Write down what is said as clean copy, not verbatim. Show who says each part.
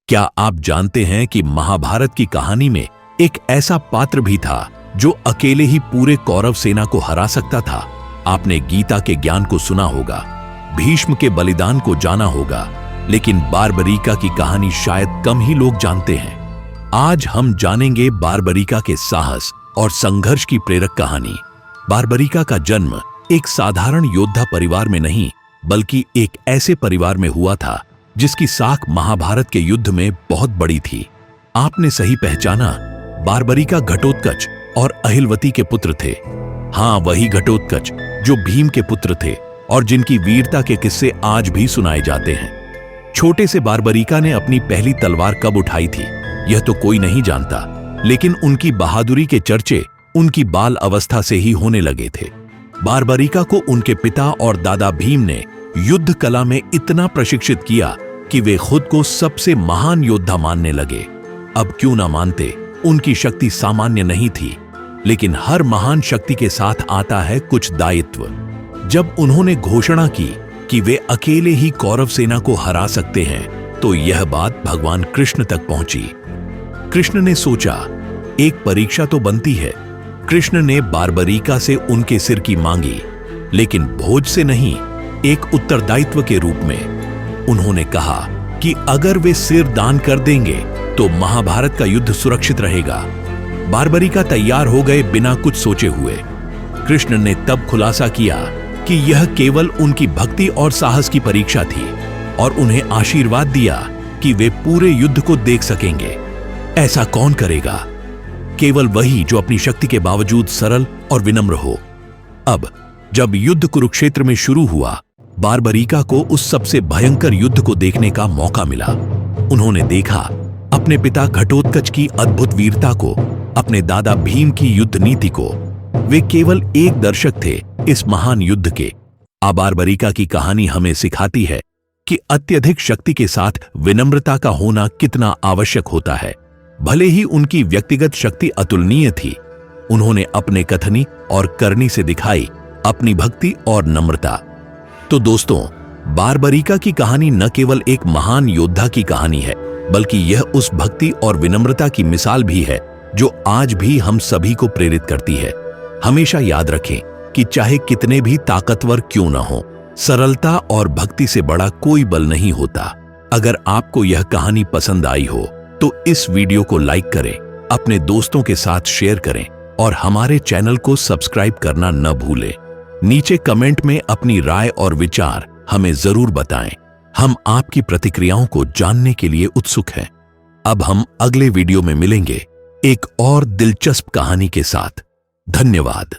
Speaker 1: क्या आप जानते हैं कि महाभारत की कहानी में एक ऐसा पात्र भी था जो अकेले ही पूरे कौरव सेना को हरा सकता था? आपने गीता के ज्ञान को सुना होगा, भीष्म के बलिदान को जाना होगा, लेकिन बारबरीका की कहानी शायद कम ही लोग जानते हैं। आज हम जानेंगे बारबरीका के साहस और संघर्ष की प्रेरक कहानी। बारबरीका का जन्म एक साधारण योद्धा परिवार में नहीं, बल्कि एक ऐसे परिवार में हुआ था जिसकी साख महाभारत के युद्ध में बहुत बड़ी थी। आपने सही पहचाना, बारबरीका घटोत्कच और अहिलवती के पुत्र थे। हाँ, वही घटोत्कच जो भीम के पुत्र थे और जिनकी वीरता के किस्से आज भी सुनाए जाते हैं। छोटे से बारबरीका ने अपनी पहली तलवार कब उठाई थी, यह तो कोई नहीं जानता, लेकिन उनकी बहादुरी के चर्चे उनकी बाल अवस्था से ही होने लगे थे। बारबरीका को उनके पिता और दादा भीम ने युद्ध कला में इतना प्रशिक्षित किया कि वे खुद को सबसे महान योद्धा मानने लगे। अब क्यों ना मानते, उनकी शक्ति सामान्य नहीं थी, लेकिन हर महान शक्ति के साथ आता है कुछ दायित्व। जब उन्होंने घोषणा की कि वे अकेले ही कौरव सेना को हरा सकते हैं, तो यह बात भगवान कृष्ण तक पहुंची। कृष्ण ने सोचा, एक परीक्षा तो बनती है। कृष्ण ने बारबरीका से उनके सिर की मांगी, लेकिन भोज से नहीं, एक उत्तरदायित्व के रूप में। उन्होंने कहा कि अगर वे सिर दान कर देंगे तो महाभारत का युद्ध सुरक्षित रहेगा। बारबरीका तैयार हो गए बिना कुछ सोचे हुए। कृष्ण ने तब खुलासा किया कि यह केवल उनकी भक्ति और साहस की परीक्षा थी और उन्हें आशीर्वाद दिया कि वे पूरे युद्ध को देख सकेंगे। ऐसा कौन करेगा? केवल वही जो अपनी शक्ति के बावजूद सरल और विनम्र हो। अब जब युद्ध कुरुक्षेत्र में शुरू हुआ, बारबरीका को उस सबसे भयंकर युद्ध को देखने का मौका मिला। उन्होंने देखा अपने पिता घटोत्कच की अद्भुत वीरता को, अपने दादा भीम की युद्ध नीति को। वे केवल एक दर्शक थे इस महान युद्ध के। बारबरीका की कहानी हमें सिखाती है कि अत्यधिक शक्ति के साथ विनम्रता का होना कितना आवश्यक होता है। भले ही उनकी व्यक्तिगत शक्ति अतुलनीय थी, उन्होंने अपने कथनी और करनी से दिखाई अपनी भक्ति और नम्रता। तो दोस्तों, बारबरीका की कहानी न केवल एक महान योद्धा की कहानी है, बल्कि यह उस भक्ति और विनम्रता की मिसाल भी है जो आज भी हम सभी को प्रेरित करती है। हमेशा याद रखें कि चाहे कितने भी ताकतवर क्यों न हो, सरलता और भक्ति से बड़ा कोई बल नहीं होता। अगर आपको यह कहानी पसंद आई हो तो इस वीडियो को लाइक करें, अपने दोस्तों के साथ शेयर करें और हमारे चैनल को सब्सक्राइब करना न भूलें। नीचे कमेंट में अपनी राय और विचार हमें जरूर बताएं। हम आपकी प्रतिक्रियाओं को जानने के लिए उत्सुक हैं। अब हम अगले वीडियो में मिलेंगे एक और दिलचस्प कहानी के साथ। धन्यवाद।